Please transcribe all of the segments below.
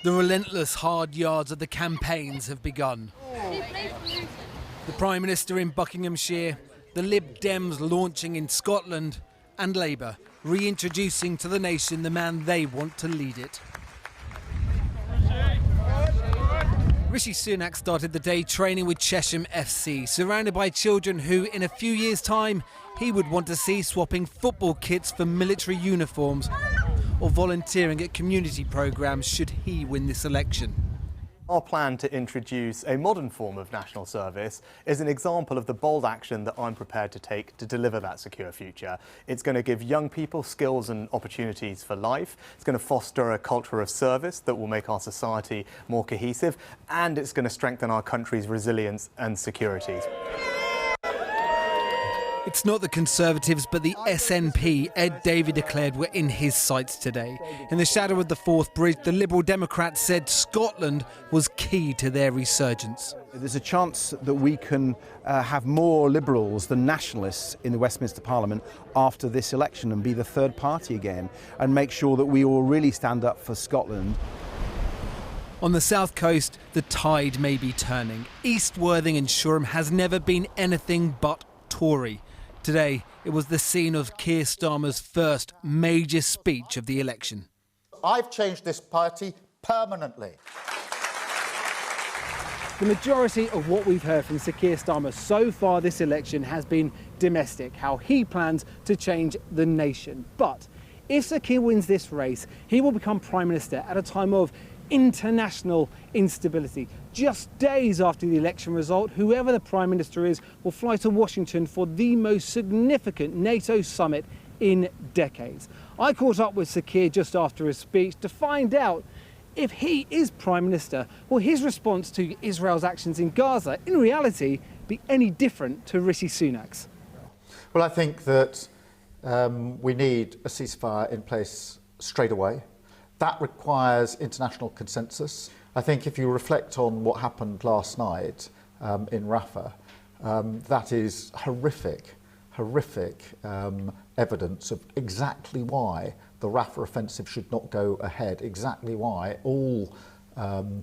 The relentless hard yards of the campaigns have begun. The Prime Minister in Buckinghamshire, the Lib Dems launching in Scotland, and Labour reintroducing to the nation the man they want to lead it. Rishi Sunak started the day training with Chesham FC, surrounded by children who, in a few years' time, he would want to see swapping football kits for military uniforms or volunteering at community programmes should he win this election. Our plan to introduce a modern form of national service is an example of the bold action that I'm prepared to take to deliver that secure future. It's going to give young people skills and opportunities for life. It's going to foster a culture of service that will make our society more cohesive, and it's going to strengthen our country's resilience and security. It's not the Conservatives, but the SNP Ed Davey declared were in his sights today. In the shadow of the Forth Bridge, the Liberal Democrats said Scotland was key to their resurgence. There's a chance that we can have more Liberals than Nationalists in the Westminster Parliament after this election and be the third party again and make sure that we all really stand up for Scotland. On the south coast, the tide may be turning. East Worthing and Shoreham has never been anything but Tory. Today, it was the scene of Keir Starmer's first major speech of the election. I've changed this party permanently. The majority of what we've heard from Sir Keir Starmer so far this election has been domestic, how he plans to change the nation. But if Sir Keir wins this race, he will become Prime Minister at a time of international instability. Just days after the election result, whoever the Prime Minister is will fly to Washington for the most significant NATO summit in decades. I caught up with Sir Keir just after his speech to find out if he is Prime Minister, will his response to Israel's actions in Gaza in reality be any different to Rishi Sunak's? Well, I think that we need a ceasefire in place straight away. That requires international consensus. I think if you reflect on what happened last night in Rafah, that is horrific evidence of exactly why the Rafah offensive should not go ahead, exactly why all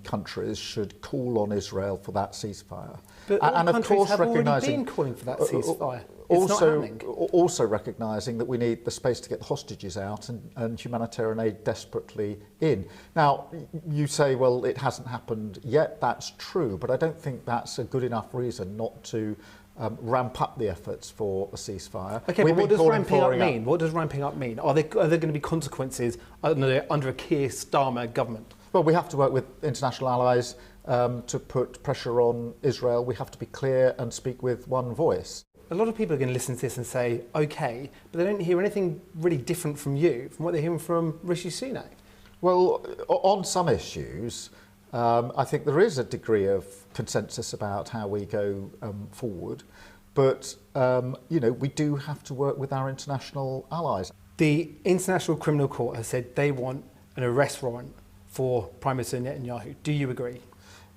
countries should call on Israel for that ceasefire. But all countries have already been calling for that ceasefire. Also recognising that we need the space to get the hostages out and humanitarian aid desperately in. Now, you say, well, it hasn't happened yet. That's true, but I don't think that's a good enough reason not to ramp up the efforts for a ceasefire. Okay, but what does ramping up mean? What does ramping up mean? Are there going to be consequences under a Keir Starmer government? Well, we have to work with international allies to put pressure on Israel. We have to be clear and speak with one voice. A lot of people are going to listen to this and say, OK, but they don't hear anything really different from you, from what they're hearing from Rishi Sunak. Well, on some issues, I think there is a degree of consensus about how we go forward. But, you know, we do have to work with our international allies. The International Criminal Court has said they want an arrest warrant for Prime Minister Netanyahu. Do you agree?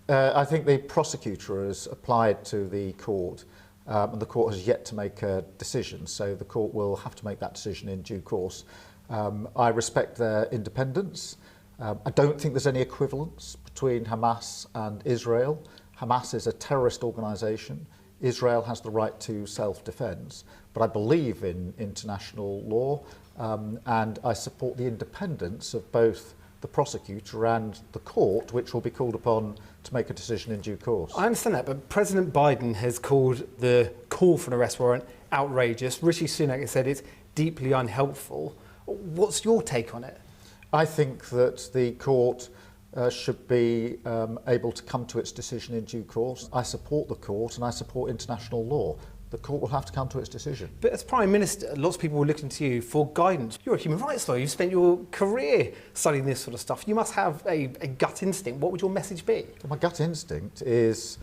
I think the prosecutor has applied to the court. And the court has yet to make a decision, so the court will have to make that decision in due course. I respect their independence. I don't think there's any equivalence between Hamas and Israel. Hamas is a terrorist organisation. Israel has the right to self-defence. But I believe in international law, and I support the independence of both the prosecutor and the court, which will be called upon to make a decision in due course. I understand that, but President Biden has called the call for an arrest warrant outrageous. Rishi Sunak has said it's deeply unhelpful. What's your take on it? I think that the court should be able to come to its decision in due course. I support the court and I support international law. The court will have to come to its decision. But as Prime Minister, lots of people will looking to you for guidance. You're a human rights lawyer. You've spent your career studying this sort of stuff. You must have a gut instinct. What would your message be? Well, my gut instinct is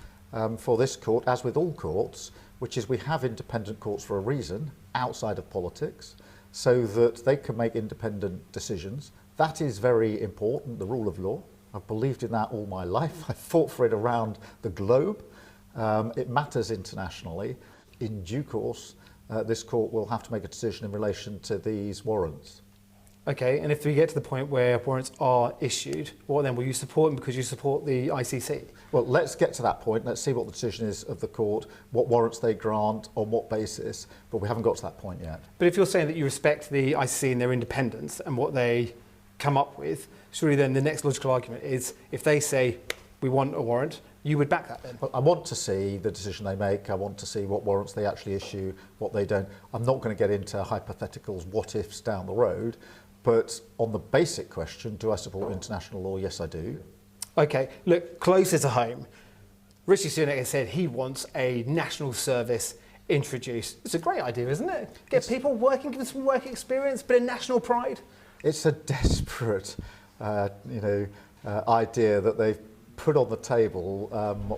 for this court, as with all courts, which is we have independent courts for a reason, outside of politics, so that they can make independent decisions. That is very important, the rule of law. I've believed in that all my life. I've fought for it around the globe. It matters internationally. In due course, this court will have to make a decision in relation to these warrants. Okay, and if we get to the point where warrants are issued, what then? Will you support them because you support the ICC? Well, let's get to that point. Let's see what the decision is of the court, what warrants they grant, on what basis. But we haven't got to that point yet. But if you're saying that you respect the ICC and their independence and what they come up with, surely then the next logical argument is if they say we want a warrant, you would back that then? Well, I want to see the decision they make. I want to see what warrants they actually issue, what they don't. I'm not going to get into hypotheticals, what ifs down the road. But on the basic question, do I support international law? Yes, I do. Okay, look, closer to home. Rishi Sunak has said he wants a national service introduced. It's a great idea, isn't it? Get people working, give them some work experience, bit of national pride. It's a desperate, idea that they've put on the table,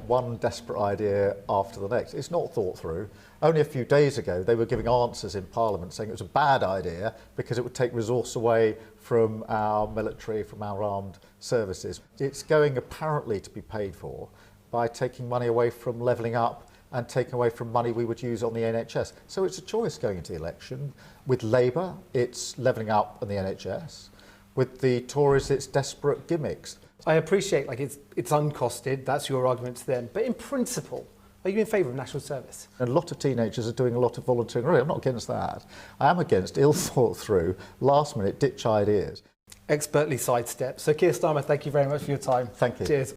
one desperate idea after the next. It's not thought through. Only a few days ago, they were giving answers in Parliament saying it was a bad idea because it would take resource away from our military, from our armed services. It's going apparently to be paid for by taking money away from levelling up and taking away from money we would use on the NHS. So it's a choice going into the election. With Labour, it's levelling up on the NHS. With the Tories, it's desperate gimmicks. I appreciate it's uncosted, that's your argument to them, but in principle, are you in favour of national service? And a lot of teenagers are doing a lot of volunteering already. I'm not against that. I am against ill thought through, last minute ditch ideas. Expertly sidestep. So Keir Starmer, thank you very much for your time. Thank you. Cheers.